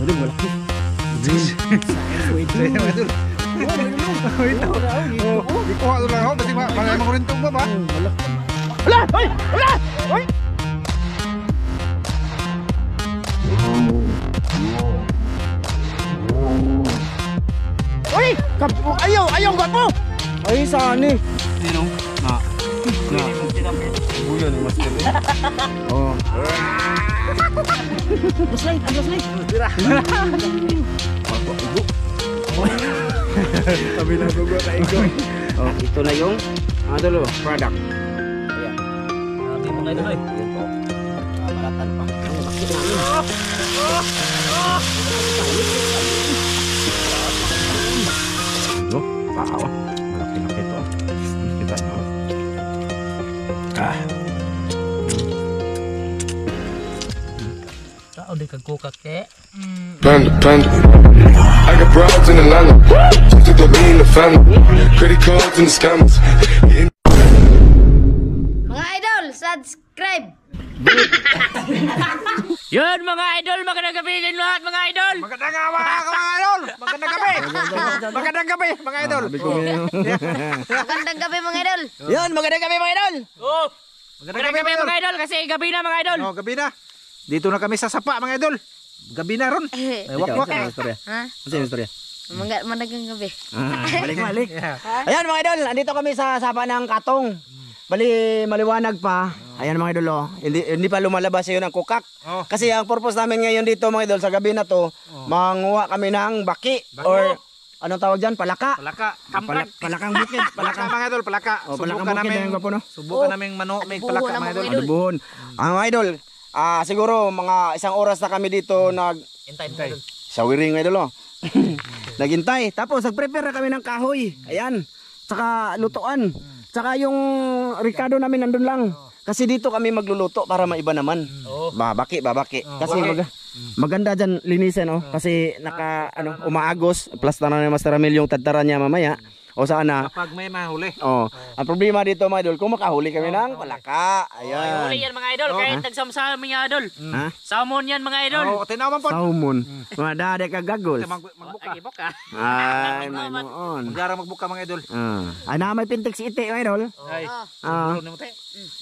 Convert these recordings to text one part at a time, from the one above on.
Udah malaki. Wait idol. Ikuha doon lang ako. Basi bagay mo rin itong ba? Wala! Hoy! Wala! Hoy! Hoy! Ayaw! Ayaw gat mo! Ay, saan eh? Sino? Na. Buyan yung mas gabi. Oo. Maslay! Ang maslay! Tira! Sabi na gugo na igo. Oh, ito na yung ano product. Ayan. Sabi mo kayo doon. Yan po. Malatan pa. Wow. Malaki-laki ito. Kita nyo. Tao di kagkukak eh. Panda, panda. I got broads in Atlanta. Just to me in the family. Credit cards and the scammers. Mga idol, subscribe! Yun mga idol, magandang gabi din lahat mga idol. Magandang gabi mga idol. Magandang gabi. Magandang gabi mga idol. Magandang gabi mga idol! Yun, magandang gabi mga idol. Oh, magandang gabi mga idol kasi gabi na mga idol. Oh, gabi na. Dito na kami sa sapa mga idol. Gabi na ron. Wak-wak. Ha? Ano yung istorya? Madagang gabi. Balik. Ayan mga idol, andito kami sa sapa ng Katong. Bali maliwanag pa. Ayan mga idol, oh. Hindi pa lumalabas yun ang kukak. Oh. Kasi ang purpose namin ngayon dito mga idol sa gabi na to, manguha kami ng baki or anong tawag diyan? Palaka. Palaka. Kampag. Palakang bukid, Palaka mga idol. Palaka. Oh, palakang bukid na yung gwapo, no? Subukan namin mano. May palaka mga idol. Adubuhon. Ang mga idol, siguro mga isang oras na kami dito Intay. sa wiring mga idol, oh. Naghintay. Tapos nag-prepare na kami ng kahoy. Ayan. Tsaka lutuan. Tsaka yung Ricardo namin nandun lang. Kasi dito kami magluluto para maiba naman. Babaki. Kasi maganda dyan linisin, oh. Kasi umaagos. Plus na ni Master Ramil yung tadtaran niya mamaya. O sana. Kapag may mahuli. Oh, ang problema dito mga idol, kung makahuli kami ng palaka. Ayan. Huli yan mga idol, kahit nagsamsam mga idol. Ha? Salmon yan mga idol. Oh, tinaman po. Salmon. Mga dade ka gagol. Magbuka. Ay, ibok ka. Ay, may noon. Magara magbuka mga idol. Ay, na may pintig si Ite, mga idol. Ay.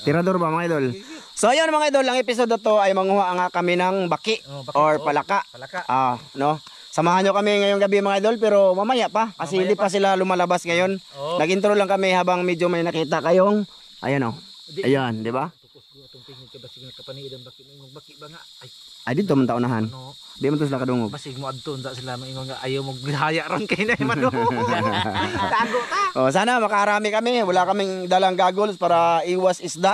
Tirador ba mga idol? So ayun mga idol, ang episode na to ay manguha nga kami ng baki or palaka. Palaka. No? Samahan nyo kami ngayong gabi mga idol, pero mamaya pa kasi hindi pa sila lumalabas ngayon. Nag-intro lang kami habang medyo may nakita kayong ayan, oh. Ayan, di ba? Ay dito man taunahan. Di man to sila kadungog. Basig mo adton sa sila maingon nga ayaw mo gihaya ron kay na man. Tago ta. Oh, sana makarami kami. Wala kaming dalang gagols para iwas isda.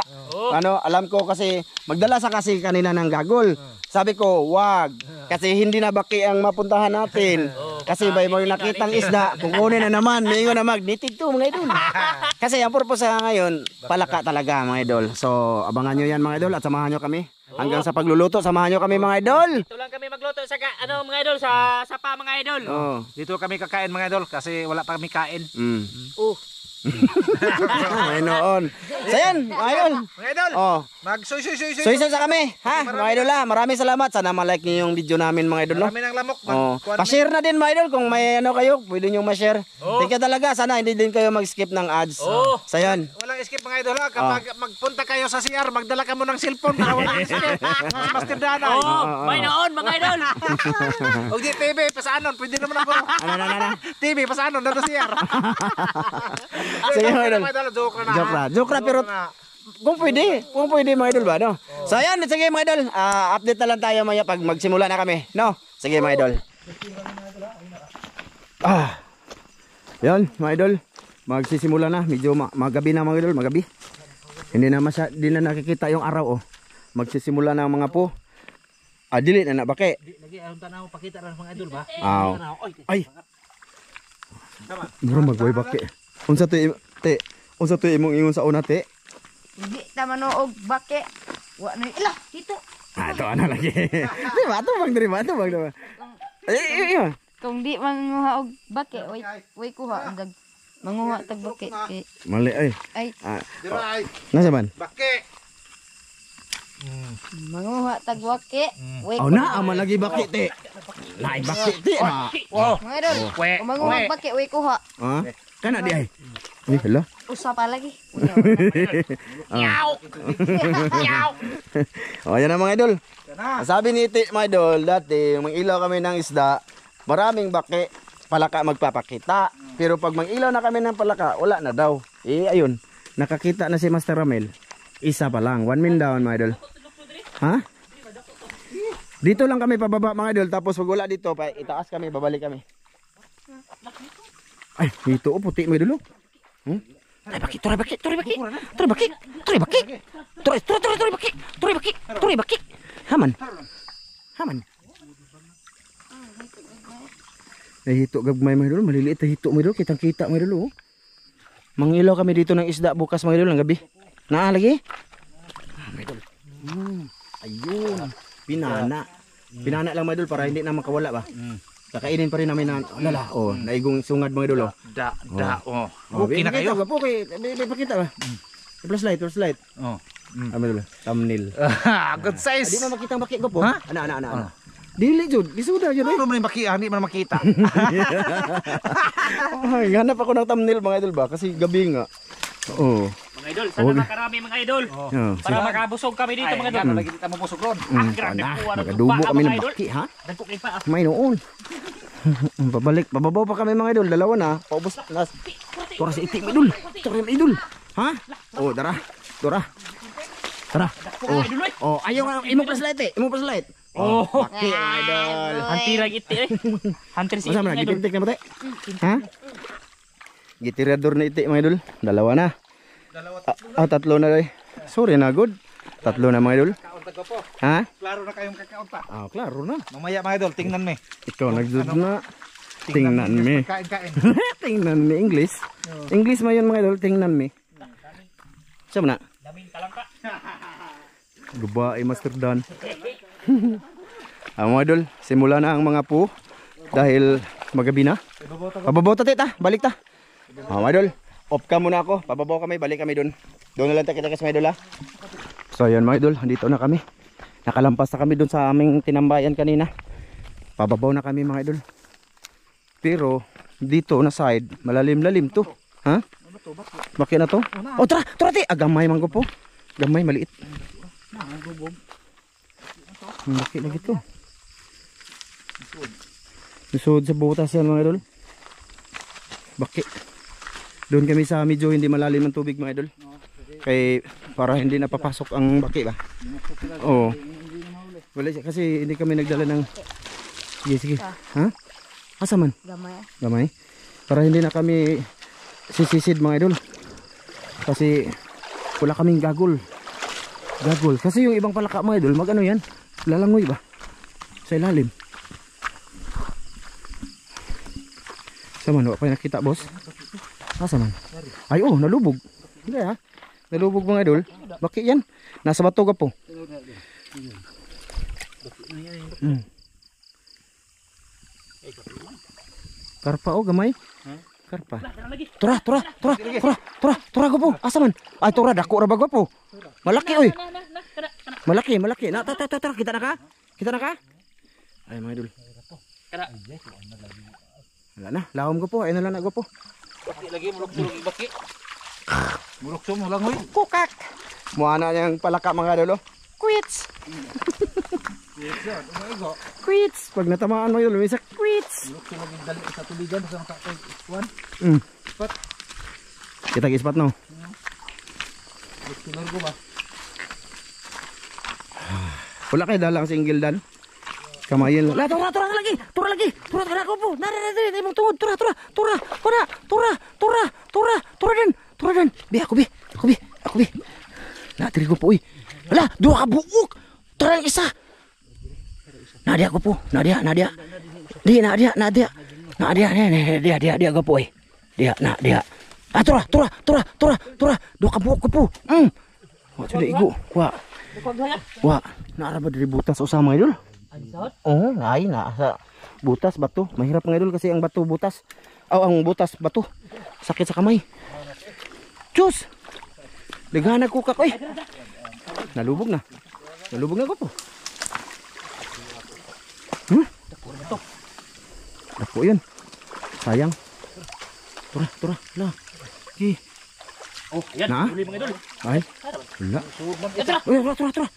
Alam ko kasi magdala sa kasi kanina ng gagol. Sabi ko, wag. Kasi hindi na baki ang mapuntahan natin. Kasi may nakitang isda, kukunin na naman. May ingon na magnitig to mga idol. Kasi ang purpose sa ngayon, palaka talaga mga idol. So, abangan nyo yan mga idol at samahan nyo kami. Hanggang sa pagluluto, samahan nyo kami mga idol. Ito lang kami magluto sa mga idol sa sapa mga idol. Dito kami kakain mga idol kasi wala pa kami kain. May noon. So yan, mga idol. Mga idol. Mag-soy. Soy sa kami, ha? Mga idol, ha? Maraming salamat. Sana ma-like niyo yung video namin mga idol, no? Marami ng lamok. Pa-share na din mga idol kung may kayo, pwede niyo ma-share. Thank you talaga. Sana hindi din kayo mag-skip ng ads. So yan. Walang skip mga idol, ha? Kapag magpunta kayo sa CR, magdala ka mo ng cellphone para walang skip. Master Dana. May noon mga idol. Og di TV pasaanon, pwede naman ako. TV pasaanon daw CR. Sige mga idol. Joke na pero kung pwede mga idol ba, no? So ayan, sige mga idol, update na lang tayo maya pag magsimula na kami, no? Sige mga idol. Yan mga idol, magsisimula na, medyo magabi na mga idol, magabi. Hindi na nakikita yung araw, oh. Magsisimula na ang mga po. Dili na baki. Lagi ang tanaw pakita ra mga idol ba? Ay. Mura magway baki. Unsa to imong ingon sa una te? Hindi tama noog bake. Wa na ila dito. Ito ana lagi. Di ba to bang. Ay. Kung di manguha og bake, way kuha ang manguha tag bake. Mali ay. Diray. Nasa man? Bake. Manguha tag bake. Oh na aman lagi baki te. Lain baki ti na. Mga idol. Kung manguhag baki, way kuha. Ha? Kana di ay. Ay, hala. Usa pa lagi. O, yan ang mga idol. Sabi ni Iti, mga idol, dati, mang-ilaw kami ng isda, maraming baki, palaka magpapakita. Pero pag mang-ilaw na kami ng palaka, wala na daw. Eh, ayun, nakakita na si Master Ramel. Isa pa lang, 1 min down, mga idol. Ha? Dito lang kami pababa, mga idol, tapos pag wala dito, itaas kami, babalik kami. Ay, dito, oh, puti, mga idol. Turay baki, turay baki, turay baki, turay baki, turay baki, turay baki, turay baki, turay baki. Haman. Haman. Nahito gagmay mga idol, maliliit na hito mga idol, kitang-kita mga idol. Mangilaw kami dito ng isda bukas mga idol ng gabi. Naa lagi? Mga idol. Ayun. Pinana. Pinana lang mga idol para hindi na makawala ba. Kakainin pa rin namin na lala. Oh, naigong sungad mga idol. Okay na kayo. Okay, pakita ba? Flashlight, flashlight. Oh. Idol, thumbnail. Good size. Di mo makita ang baki ko po. Ana. Dili jud, bisuda jud. Ano man baki, hindi man makita. Ay, hanap ako ng thumbnail mga idol ba kasi gabi nga. Oo. Mga idol, sana makarami mga idol. Para makabusog kami dito mga idol. Lagi kita mabusog ron. Grabe po. Magadubo kami ng baki ha. Dagko kay pa. May noon. Pababaw pa kami mga idol, dalawa na. Paubos na. Tura si Iti mga idol. Tura mga idol. Ha? Oh, dara. Tara. Oh, ayaw imong flashlight eh. Imong flashlight. Oh, baki mga idol. Hantirag iti eh. Hunter si Masama na, idol. gitintik na ba tayo? Ha? Gitirador na iti mga idol. Dalawa na. Tatlo na rin. Sorry na, good. Tatlo na mga idol. Ha? Klaro na kayong kakaon pa. Klaro na. Mamaya mga idol, tingnan me. Ikaw nagdud na. Tingnan me. Kain. Tingnan me. English. English mo yun mga idol. Tingnan me. Sama na. Daming talangka. Gubae Master Dan. Mga idol, simula na ang mga po. Dahil magabi na. Pababaw ta tita. Balik ta. Mga idol, off ka muna ako. Pababaw kami, balik kami doon. Doon na lang kita mga idol ha. So ayan mga idol, andito na kami. Nakalampas na kami doon sa aming tinambayan kanina. Pababaw na kami mga idol. Pero dito na side, malalim-lalim to. Ha? Bakit na to? Oh tara ti. Gamay man ko po. Gamay, maliit. Bakit lagi to? Susod sa butas yan mga idol. Bakit? Doon kami sa medyo hindi malalim ang tubig mga idol. Kaya para hindi napapasok ang baki ba? Oo. Wala siya kasi hindi kami nagdala ng. Sige. Ha? Asa man? Gamay. Para hindi na kami sisisid mga idol. Kasi wala kaming gagol. Kasi yung ibang palaka mga idol, mag ano yan? Lalangoy ba? Sa ilalim. Saman, wala pa nakita boss? Asa man? Ay nalubog. Hindi ha? Nalubog mga idol. Bakit yan? Nasa bato ka po. Karpa gamay. Karpa. Tura ko po. Asa man? Ay tura dako ra ba po? Malaki oy. Malaki. Tara, kita na ka? Ay mga idol. Wala na, lawom ko po. Ayun na lang na po. Baki lagi, mulok-mulok yung baki. Mulok mo lang hoy. Kukak. Muana niyang palaka mga idol. Quits. Quits. Pag natamaan mo yun, lumisa quits. Mulok mo lang dali sa tubigan sa makakakuan. Spot. Kita ispat no. Mulok ko ba? Wala kayo dalang single dan. Kamayin lang. Tura lagi. Tura ko po. Nara, imong tungod. Tura din. Bi. Ako bi. Natiri ko po uy. Wala, dua ka buok. Tura yung isa. Nadia ko po. Nadia. Di, Nadia ko po uy. Nadia. Tura. Dua ka buok ko po. Wah, sudah igu. Wah. Naarap dari butas usama idol. Oo, na sa butas bato. Mahirap mga idol kasi ang bato butas. Ang butas bato. Sakit sa kamay. Diyos! Naghanag ko kakoy. Nalubog na ko po. O yun. Sayang. Tura. La. Okay. Oh, ayan. Na? Huli mga idol. Ay. Wala. Uy, tura.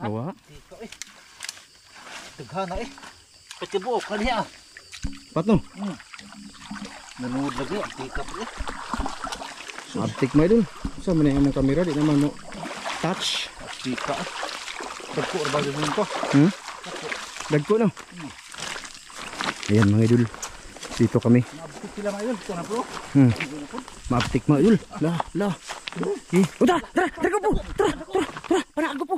Awa. Daghan na eh. Pagkabuok ka niya. Patno. Nanood lagi. Tikap eh. Abtik mo idol. Sa man yung kamera di naman mo touch. Tika. Pagko ba yung ko? Dagko no. Ayan mga idol. Dito kami. Nabukit sila mga idol. Ito na bro. Maabtik mga idol. La. Tara, go po. Tara. Para ako po.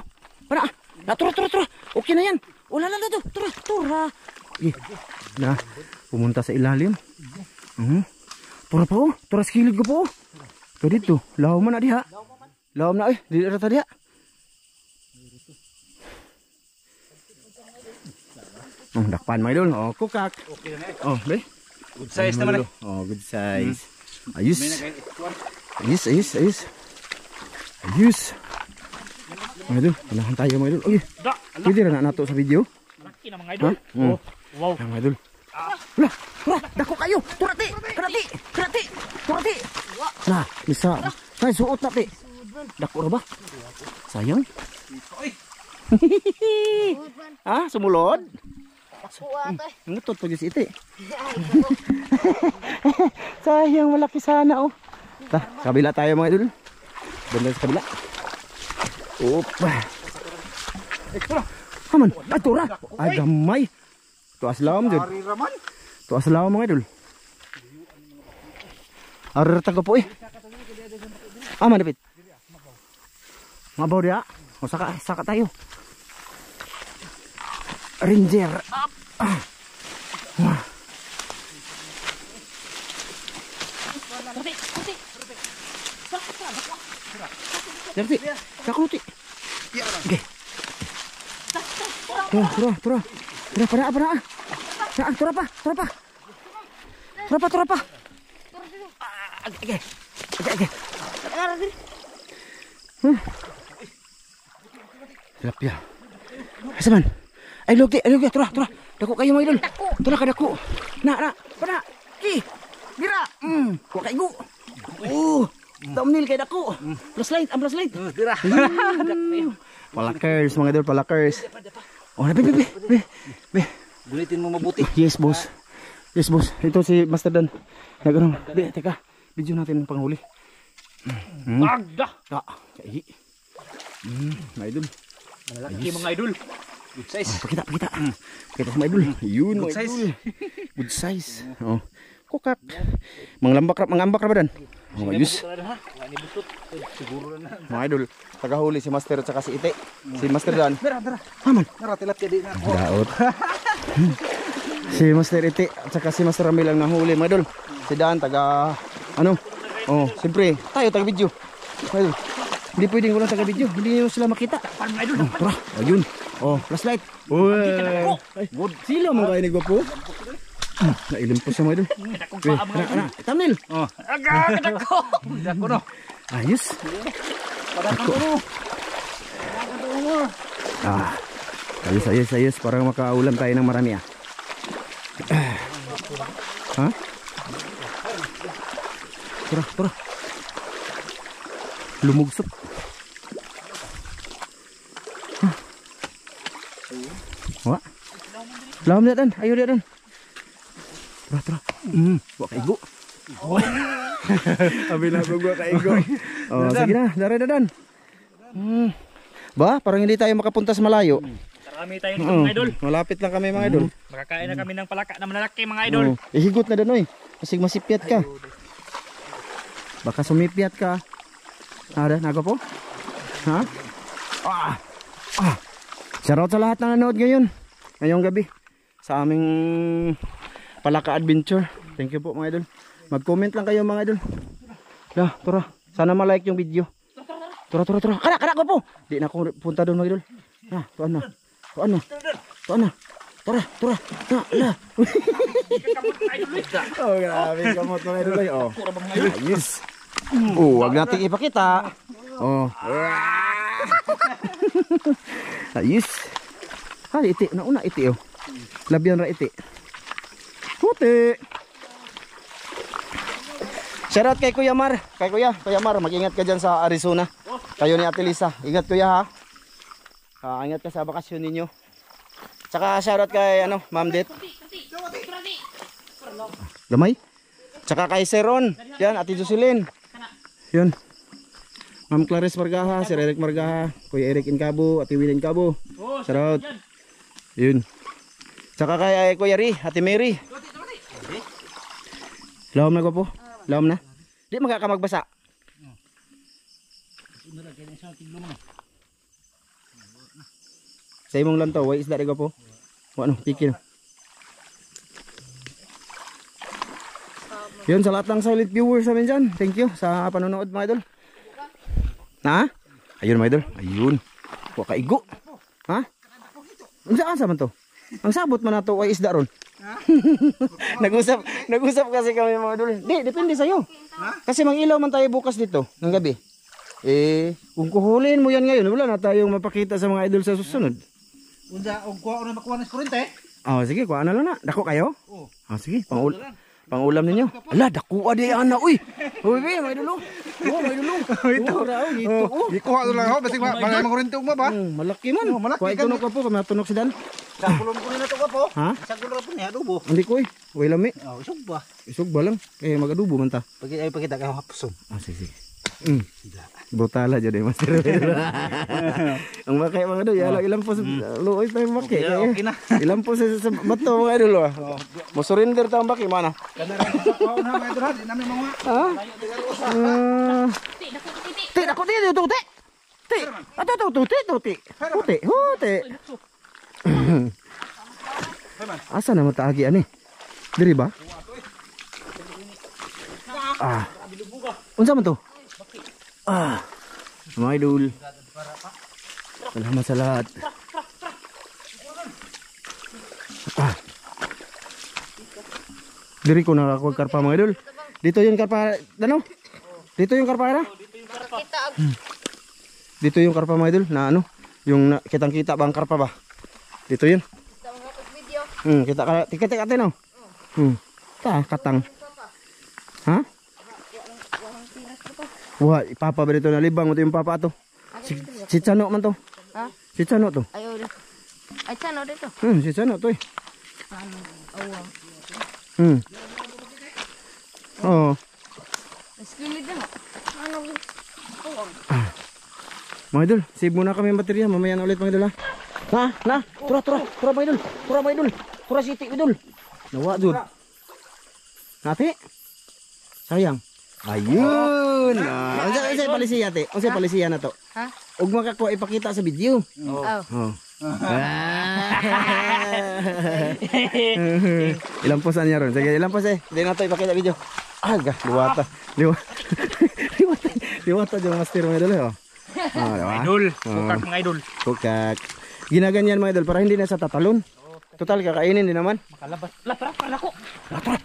Para. Tura. Okay na yan. Wala. Tura. Na. Pumunta sa ilalim. Tura pa oh. Tura sa kilid ko po. Ito dito. Law man na diha. Law na eh. Di rata diha. Dakpan mga idol. Kukak. Okay na eh. Be. Good size naman eh. Good size. Ayos. Mga idol, panahan tayo mga idol. Uy, pwede na nato sa video. Malaki na mga idol. Wow. Mga idol. Wala, dako kayo. Turati. Nah, bisa. Tay suot na ti. Dako ra ba? Sayang. Sumulod. Ngutot pa si iti. Sayang, malaki sana oh. Kabila tayo mga idol. Banda sa kabila. Aman, tura. Ay gamay. Tuas lawom jud. Tuas lawom mga idol. Arir tago po eh. Aman dapit. Mabaw dia. O saka tayo. Ranger. Derti, kakuti. Oke. Tura. Para. Tura pa. Oke. Silap ya. Asaman. Ay logi, tura. Dako kayo mga idol. Tura ka dako. Na. Para. Dira. Wa kay go. Thumbnail kay dako. Flashlight. Dira. Palakers mga idol, palakers. Oh, be. Gulitin mo mabuti. Yes, boss. Ito si Master Dan. Nagano. Teka. Video natin panghuli. Agda. Kaya. Mga idol. Malaki mga idol. Good size. Pakita. Pakita sa mga idol. Yun, mga idol. Good size. Oh. Kukak. Mangambak ra ba Dan? Oh, ayos. Siguro na. Mga idol, tagahuli si Master at saka si Ite. Si Master Dan. Aman. Naratilat ka din na. Daot. Si Master Ite at saka si Master Ramil ang nahuli mga idol. Si Dan taga Oh, siyempre tayo taga video. Mga idol. Hindi pwedeng walang taga video. Hindi nyo sila makita. Tara, ayun. Oh, flashlight. Good. Sila mga kayo nagwapo. Nailim po siya mga idol. Thumbnail. Dako no. Ayos. Ayos. Parang makaulam tayo ng marami Ha? Tura. Lumugsok. Wah. Lawan dia Dan. Ayo dia Dan. Tura. Buat kaigo. Abi na ko gua kaigo. Oh, sige na. Dara Dan. Ba, parang hindi tayo makapunta sa malayo. Marami tayo dito mga idol. Malapit lang kami mga idol. Makakain na kami ng palaka na malalaki mga idol. Ihigot na Dan oy. Kasi masipiat ka. Baka sumipiat ka. Ada, nago po? Ha? Shoutout sa lahat na nanood ngayon. Ngayong gabi. Sa aming Palaka Adventure. Thank you po mga idol. Mag-comment lang kayo mga idol. Tura. Sana ma-like yung video. Tura. Kana ko po. Di na ako punta doon mga idol. Tuan na. Tura. Oh, grabe kamot mga idol. Oh. Ayos. Wag natin ipakita. Oh. Ayos. Iti. Nauna iti oh. Labyan ra iti. Puti. Shoutout kay Kuya Mar. Kuya Mar, mag-ingat ka dyan sa Arizona. Kayo ni Ate Lisa. Ingat kuya ha. Ingat ka sa bakasyon ninyo. Tsaka shoutout kay Ma'am Det. Gamay. Tsaka kay Seron. Yan, Ate Jocelyn. Yun. Ma'am Clarice Margaha, Sir Eric Margaha, Kuya Eric Incabo, Ate Will Incabo. Shoutout. Yun. Tsaka kay Kuya Ri, Ate Mary. Lawom na ko po. Lawom na. Di magkakamagbasa. Sa imong lantaw, way isda rin ko po. Piki na. Yun, sa lahat ng silent viewers namin dyan. Thank you sa panonood mga idol. Ha? Ayun mga idol. Ayun. Huwag kaigo. Ha? Saan sa man to? Ang sabot man na to ay isda ron. Nag-usap kasi kami mga idol. Di, depende sa'yo. Kasi mang-ilaw man tayo bukas dito ng gabi. Kung kuhulin mo yan ngayon, wala na tayong mapakita sa mga idol sa susunod. Kung kuha ko na makuha ng kurente. Sige, kuha na lang na. Dako kayo? Oo. Sige, pangulam ninyo. Ala, dako adi ana uy. Uy, may dulo. May dulo. Ito. Ikuha ko lang ako, basta mga kurente mo ba? Malaki man. Kuha ito ka po, kami natunog si Dan. Sa kulong ko na ito ka po. Ha? Sa kulong ko niya, adobo. Hindi ko eh. Uy, lami. Isog ba? Isog ba lang? Mag-adubo man ta. Pagkita kayo hapson. Sige. Brutala dyan Master. Ang makay mga idol, ilang po sa luoy tayo makay. Okay na. Ilang po sa bato mga idol. Mo surrender ta ang baki mana. Kana rin sa kuha na mga idol, di namin mga. Ti, dako ti. Ti. Ato ti. Huti. Asa na mo taagi ani? Diri ba? Unsa man to? Mga idol. Salamat sa lahat. Diri ko nakakuha karpa mga idol. Dito yung karpa, Dito yung karpa na? Dito yung karpa mga idol na yung kitang-kita ba ang karpa ba? Dito yun. Kita natin katang. Ha? Wah, ipapa ba dito na libang mo yung papa to? Si Chano man to. Ha? Si Chano to. Ay, Chano dito. Si Chano to eh. Oo. Skilid na. Mga idol, save muna kami ang baterya. Mamaya na ulit mga idol ha. Tura mga idol. Tura siti mga idol. Nawa dud. Nati? Sayang. Ayun. Unsay palisiya te? Unsay palisiya na to? Ha? Ug makakuha ipakita sa video. Ilang post niya ron? Sige, ilang post Hindi na to ipakita video. Liwata yung master mga idol Idol, kukak mga idol. Kukak. Ginaganyan mga idol para hindi na sa tatalon. Total kakainin din naman. Makalabas. Tara ko.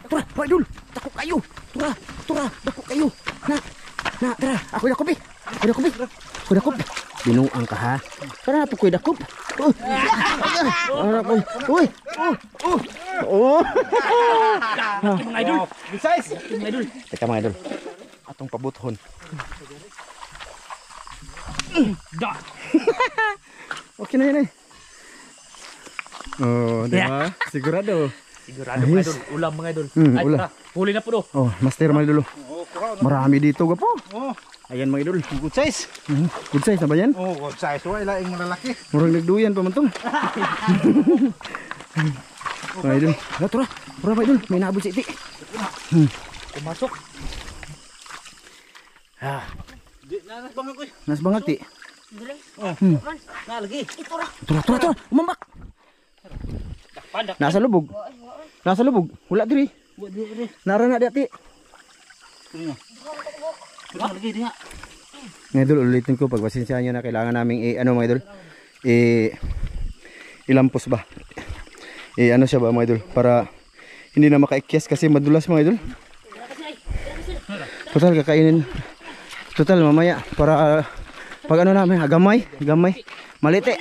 Tura, mga idol. Dako kayo. Tura, dako kayo. Tara, ako dakup. Binuang ka ha. Tara, ako dakup. Uy. Mga idol. Besides, mga idol. Teka mga idol. Atong pabuthon. Okay na yun eh. Diba? Sigurado. Mga idol. Ulam mga idol. Ulam. Huli na po do. Master mga idol. Marami dito ka po. Ayan mga idol. Good size. Good size na ba yan? Good size. Wala yung malalaki. Murang nagduyan pa man to. Mga idol. Tura mga idol. May naabot si Iti. Pumasok. Nasbangag Ti. Nalagi. Tura. Umambak. Nasa lubog. Wala diri. Narana di Ati. Nalagi diha. Mga idol, ulitin ko pagpasensyahan nyo na kailangan naming mga idol, ilampos ba? Siya ba mga idol para hindi na makaikyas kasi madulas mga idol. Total kakainin. Total mamaya para pag namin, gamay, malite.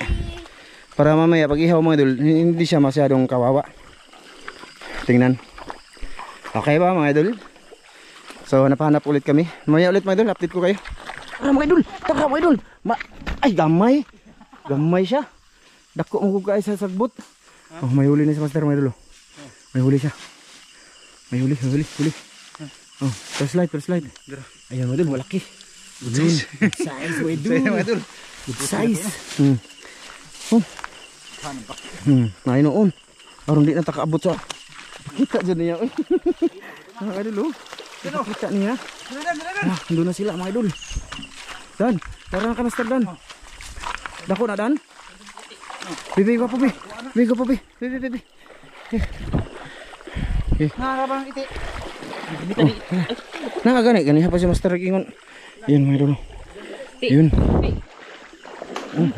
Para mamaya pag ihaw mga idol, hindi siya masyadong kawawa. Tingnan. Okay ba mga idol? So hanap ulit kami. Mamaya ulit mga idol, update ko kayo. Mga idol, taka mga idol. Ay gamay. Gamay siya. Dako mo ko guys sa sagbot. Oh, may huli na si Master mga idol. May huli siya. May huli. Oh, flashlight. Ayan mga idol, malaki. Good size mga idol. Good size. Oh. Ay noon. Parang di na takaabot sa. Kita dyan niya. Mga idol oh. Kita niya. Doon na sila mga idol. Dan, tara ka Master Dan. Dako na Dan. Bibi ko po. Bibi. Nakakabang iti. Nakagani ganiha pa si Master Gingon. Ayun mga idol. Ayun.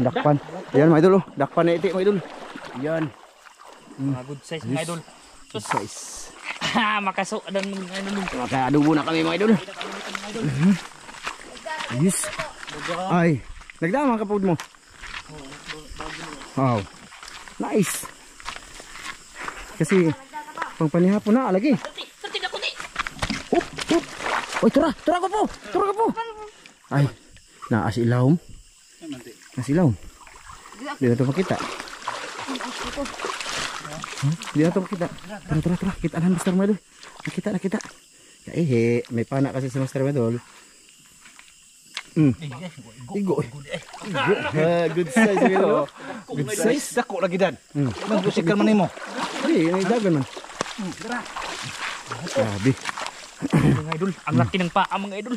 Dakpan. Ayan mga idol. Dakpan na iti mga idol. Ayan. Mga good size mga idol. Good size. Makaso dan mga idol. Makaadubo na kami mga idol. Yes. Ay, nagdama ka pod mo. Wow. Nice. Kasi pang panihapon na lagi. Up. Oy, tura ko po. Ay, naasilawom. Nasilawom. Di na ito makita. Di na ito makita. Tara. Kita na Master Medol. Nakita. Kaya may pana kasi si Master Medol. Igo. Good size gitu. Good size. Dako lagi Dan. Magbusikan man nimo. Ay, may dagan man. Sabi. Mga idol, ang laki ng paa mga idol.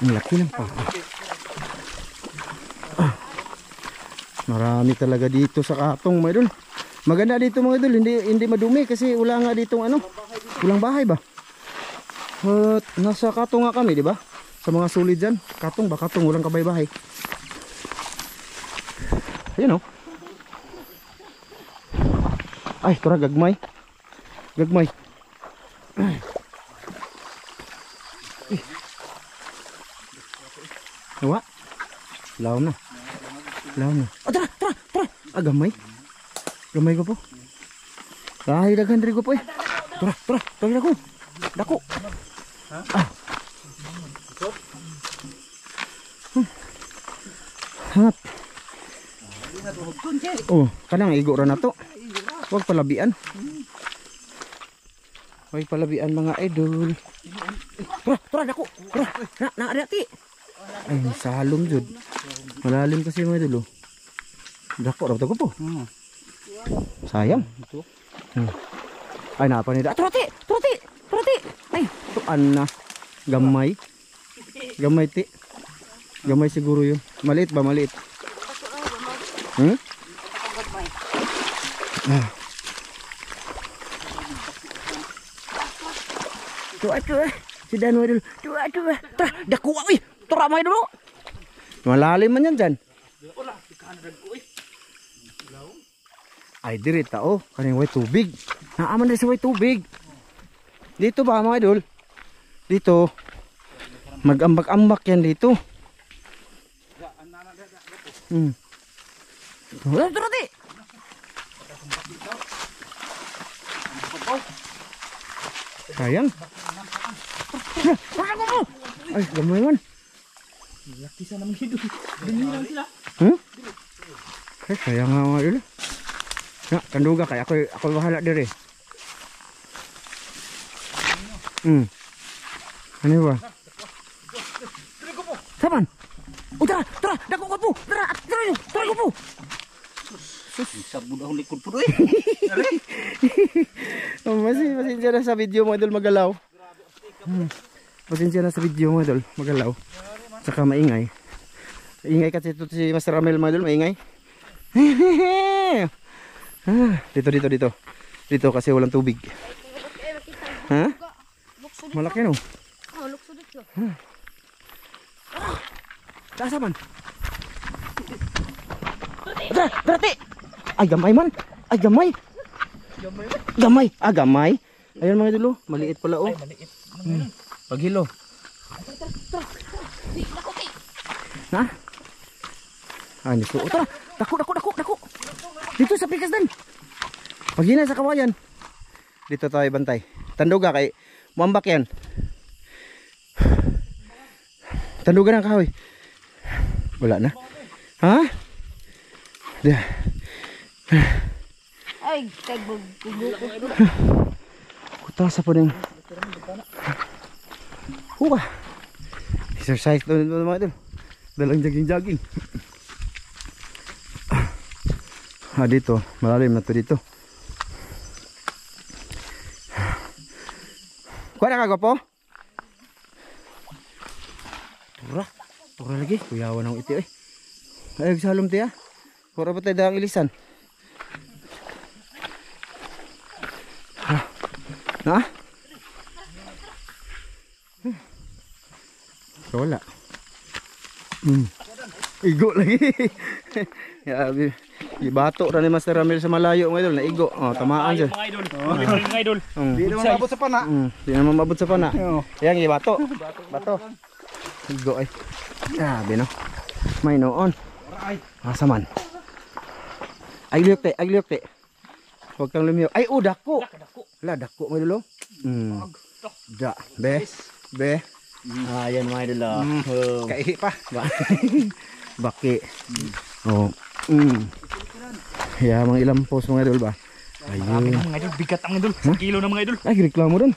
Ang laki ng paa. Marami talaga dito sa Katong mga idol. Maganda dito mga idol, hindi madumi kasi wala nga ditong walang bahay ba? At nasa Katong nga kami, di ba? Sa mga sulid dyan. Katong, walang kabay-bahay. Ayun oh. Ay, tura gagmay. Nawa? Laon na. Oh, tara. Gamay. Gamay ko po. Ay, daghan rin ko po eh. Tara, dako. Hangat. Oh, kanang igo ra na to. Huwag palabian. Mga idol. Tara, dako. Na ti. Ay, salom jud. Malalim kasi mga idol. Dako ra ko po. Sayang. Ay, napa ni da. Tara ti. Ay, tuan na. Gamay ti. Gamay siguro yun. Maliit ba? Tuwa. Si Dan mga idol. Tuwa. Tara, dako uy. Tara mga idol. Malalim man yan dyan. Ay, dirita oh. Kaning way tubig. Naaman na sa way tubig. Dito ba mga idol? Dito. Mag-ambak-ambak yan dito. Tara di. Sayang. Ay, gamay man. Laki sana mga idol. Dinilang sila. Ay, sayang nga mga idol. Ya, kanduga kaya ako bahala diri. Ano ba? Saban. Tara, dako ko po. Tara ko po. Sabon ako likod po Pasensya na sa video mo idol magalaw. Pasensya na sa video mo idol magalaw. Saka maingay. Ingay kasi ito si Master Amel mga idol, maingay. Dito. Dito kasi walang tubig. Ha? Malaki no? Lukso dito. Tasaman. Berarti. Ay gamay man. Gamay. Ayun mga idol, maliit pala oh. Ay, maliit. Paghilo. Na? Ay, nito. Tara, dako. Dito sa pikas dan. Maghina sa kawayan. Dito tayo bantay. Tanduga kay muambak yan. Tanduga ng kahoy. Wala na. Ha? Dah. Ay, tagbog. Kutasa po ng Huwa. Exercise doon mga idol. Dalang jogging. Dito, malalim na to dito. Kuha na ka po? Tura lagi. Kuyawan ang iti eh. Ay, salom tiya. Kura ba tayo dalang ilisan? Ha? Wala. Igo lagi. Yabi. Ibato ra ni Master Ramil sa malayo mga idol na igo. Oh, tamaan siya. Mga idol. Mga idol. Di naman mabot sa pana. Di naman mabot sa pana. Yang ibato. Bato. Igo ay. Sabi no. May noon. Asa man. Agliyok te. Huwag kang lumiyaw. Ay, dako. Wala, dako mga idol. Da. Be. Ayan mga idol. Kaihi pa. Baki. Oh. Ya, mga ilang post mga idol ba? Ayun. Mga idol, bigat ang idol. 1 kilo na mga idol. Ay, reklamo doon.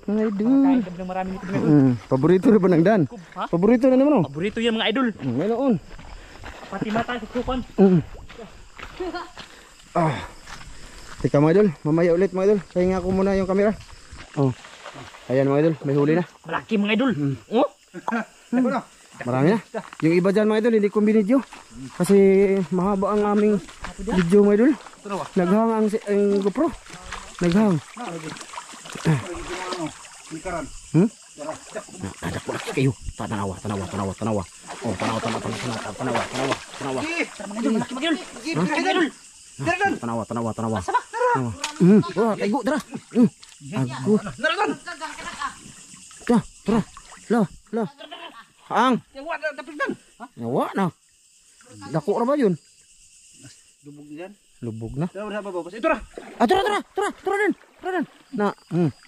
Mga idol. Kain ng marami nito mga idol. Paborito na ba ng Dan? Ha? Paborito na naman oh. Paborito yan mga idol. Ngayon. Pati mata susukan. Teka mga idol, mamaya ulit mga idol. Pahinga ko muna yung camera. Oh. Ayan mga idol, may huli na. Malaki mga idol. Oh. Marami na. Yung iba dyan mga idol, hindi ko binidyo. Kasi mahaba ang aming video mga idol. Naghang ang GoPro. Naghang. Ada po kayo. Tanawa. Oh, tanawa. Tanawa. Wah, taigo tara. Aku. Tara. Lah. Ang. Nyawa na. Dako ra ba yun? Lubog na. Ito ra. Tara din. Na.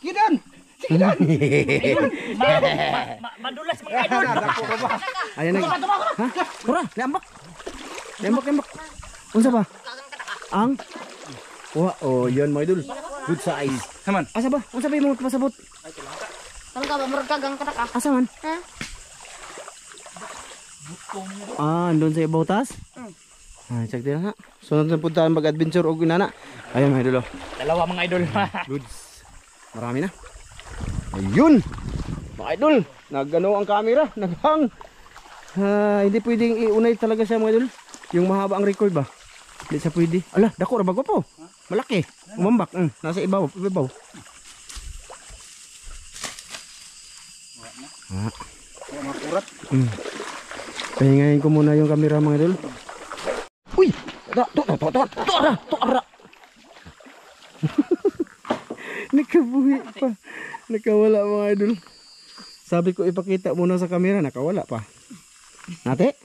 Kidan. Madulas mga idol. Ayan na. Ha? Tara, lembak. Unsa ba? Ang. Wah, oh, yun mga idol. Good size. Saman. Asa ba? Unsa ba mo pasabot? Talaga ba murag kagang katak ah? Asa man? Ha? Andun sa ibaw taas? Check din ha. Sunod na punta mag-adventure og inana. Ayun mga idol. Dalawa mga idol. Goods. Marami na. Ayun. Mga idol, nagano ang camera, naghang. Hindi pwedeng iunay talaga siya mga idol. Yung mahaba ang record ba? Hindi siya pwede. Ala, dako ra bago po. Malaki. Umambak. Nasa ibaw. Makurat. Pahingayin ko muna yung camera mga idol. Uy! Tora! Nakabuhi pa. Nakawala mga idol. Sabi ko ipakita muna sa camera, nakawala pa. Nate?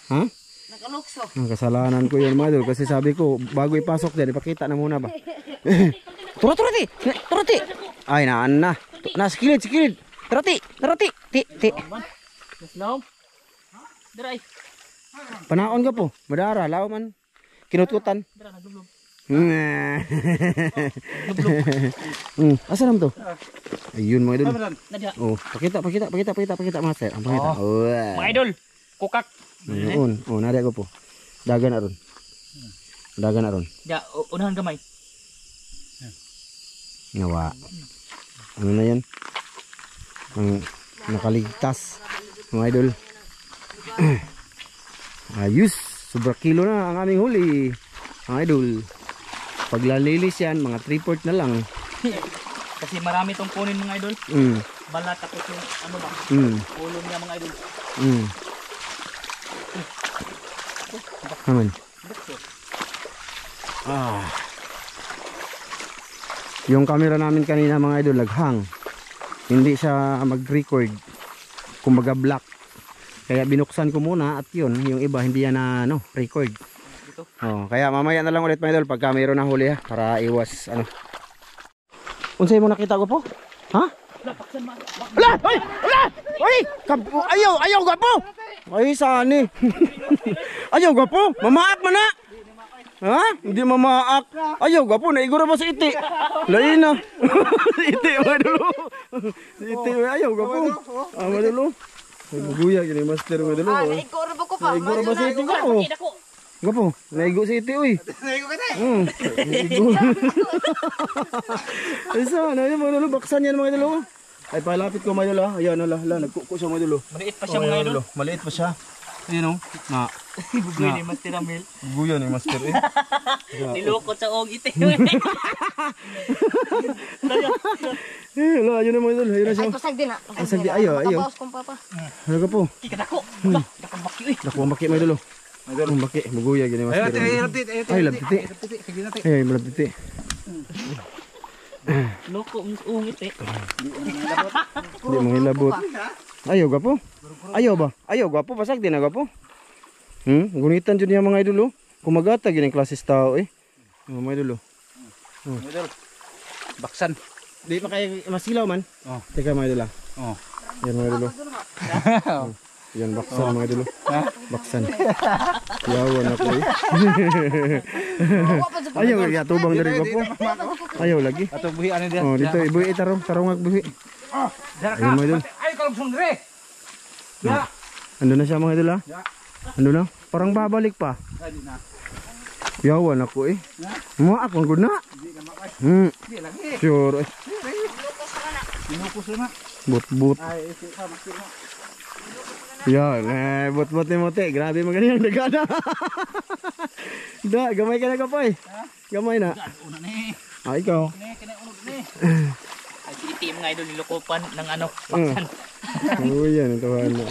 Ha? Nakalukso. Ang kasalanan ko yun mga idol kasi sabi ko bago ipasok dyan, ipakita na muna ba? Turati! Ay naan na. Sikilid. Turati! Ti. Islam. Diray. Panaon ka po. Madara, lao man. Kinutkutan. Dira naglublog. Asa naman to? Ayun mga idol. Nadya. Oh, pakita master. Ang pakita. Mga idol, kukak. Ayun. Oh, nari ko po. Dagan aron. Ya, unahan gamay. Nawa. Ano na yan? Ang nakaligtas. Mga idol. Ayos. Sobra kilo na ang aming huli. Mga idol. Paglalilis yan, mga 3/4 na lang. Kasi marami tong kunin mga idol. Balat tapos yung ano ba? Ulo niya mga idol. Naman. Yung camera namin kanina mga idol laghang. Hindi siya mag-record. Kumbaga black. Kaya binuksan ko muna at yun, yung iba hindi yan na record. dito. Oh, kaya mamaya na lang ulit mga idol pagka mayroon na huli ha para iwas ano. Unsay mo nakita ko po? Ha? Wala! Ay! Wala! Ay! Kapo! Ayaw gapo! Ay sani. Ayaw gapo! Mamaak man na! Ha? Hindi mamaak. Ayaw gapo, naigura ba si Iti? Lain na. Si Iti mga idol. Si Iti ayaw gapo. Ah, mga idol. Ay buguya gini master mga idol. Naiguro ba ko pa? Naigura ba si Iti gapo? Gapo, naigo si Iti uy. Naigo ka na eh. Naigo. Ay sana, yun mga idol, baksan yan mga idol. Ay palapit ko mga idol ha. Ayan ala, nagkuko siya mga idol. Maliit pa siya mga idol. Maliit pa siya. Ayun oh. Na. Bugoy ni Master Amel. Buguya ni master eh. Nilukot sa og ite. Eh, wala, yun na mga idol. Ayun na siya. Ay, pasag din ah. Pasag din, ayaw. Makabawas kong papa. Ano ka po? Kikadako. Wala, nakabaki uy. Naku, ang baki mga idol. Ang baki, buguya gini master. Ay, labtiti. Ay, labtiti. Loko ang ite. Hindi mo hilabot. Ayaw ka po? Ayaw ba? Ayaw ka po? Pasag din na ka po? Gunitan dyan yung mga idol. Kumagata gini klases tao eh. Mga idol. Baksan. Di pa kayo masilaw man? Oh. Teka mga idol ah. Oh. Yan mga idol. Yan baksan mga idol. Baksan. Yawan ako eh. Ayaw kaya tubang dari ka po. Ayaw lagi. Ato buhi ano diyan. Oh dito ibuhi tarong buhi. Ayun mga idol. Ay kalungsong dire. Ando na siya mga idol ah. Ando na. Parang babalik pa. Yawan ako eh. Mga ako ang na. Sure eh. Sinukos na. But. Yan, but ni Mote. Grabe magaling ang dagana. Da, gamay ka na ka pa eh. Gamay na. Una ni. Ah, ikaw. Kini unog ni. Ay si ite mga idol nilukopan ng ano, Mm. baksan. Oo yan, ito ano.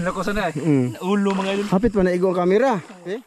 Lukosan na eh. Mm. Ulo mga idol. Hapit pa na igo ang camera. Eh?